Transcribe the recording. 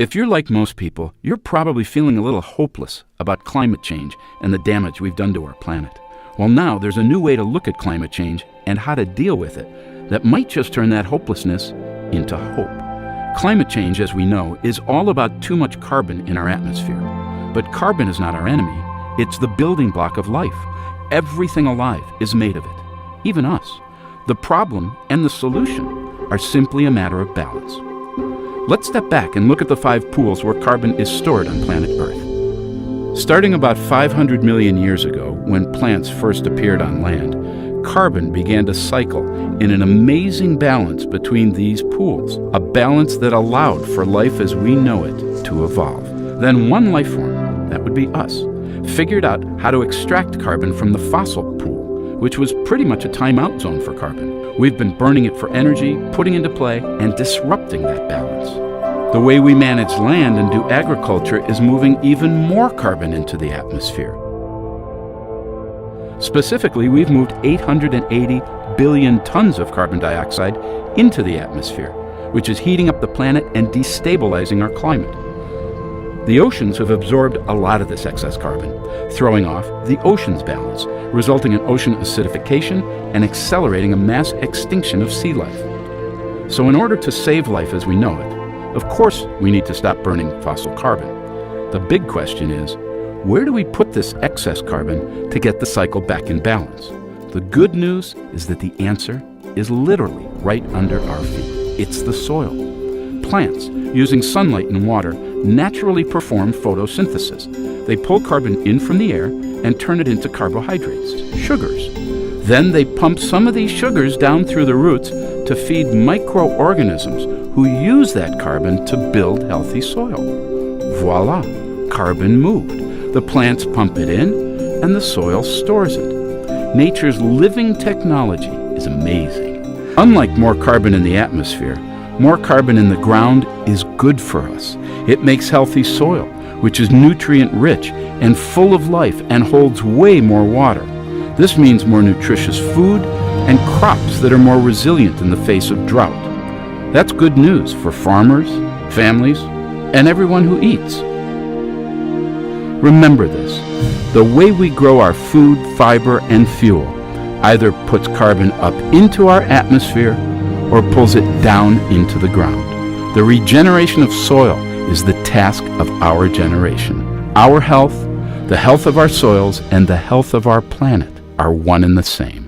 If you're like most people, you're probably feeling a little hopeless about climate change and the damage we've done to our planet. Well, now there's a new way to look at climate change and how to deal with it that might just turn that hopelessness into hope. Climate change, as we know, is all about too much carbon in our atmosphere. But carbon is not our enemy. It's the building block of life. Everything alive is made of it, even us. The problem and the solution are simply a matter of balance. Let's step back and look at the 5 pools where carbon is stored on planet Earth. Starting about 500 million years ago, when plants first appeared on land, carbon began to cycle in an amazing balance between these pools, a balance that allowed for life as we know it to evolve. Then one life form, that would be us, figured out how to extract carbon from the fossil pool, which was pretty much a timeout zone for carbon. We've been burning it for energy, putting into play, and disrupting that balance. The way we manage land and do agriculture is moving even more carbon into the atmosphere. Specifically, we've moved 880 billion tons of carbon dioxide into the atmosphere, which is heating up the planet and destabilizing our climate. The oceans have absorbed a lot of this excess carbon, throwing off the ocean's balance, resulting in ocean acidification and accelerating a mass extinction of sea life. So in order to save life as we know it, of course we need to stop burning fossil carbon. The big question is, where do we put this excess carbon to get the cycle back in balance? The good news is that the answer is literally right under our feet. It's the soil. Plants, using sunlight and water, naturally perform photosynthesis. They pull carbon in from the air and turn it into carbohydrates, sugars. Then they pump some of these sugars down through the roots to feed microorganisms who use that carbon to build healthy soil. Voila, carbon moved. The plants pump it in and the soil stores it. Nature's living technology is amazing. Unlike more carbon in the atmosphere, more carbon in the ground is good for us. It makes healthy soil, which is nutrient-rich and full of life and holds way more water. This means more nutritious food and crops that are more resilient in the face of drought. That's good news for farmers, families, and everyone who eats. Remember this: the way we grow our food, fiber, and fuel either puts carbon up into our atmosphere or pulls it down into the ground. The regeneration of soil is the task of our generation. Our health, the health of our soils, and the health of our planet are one and the same.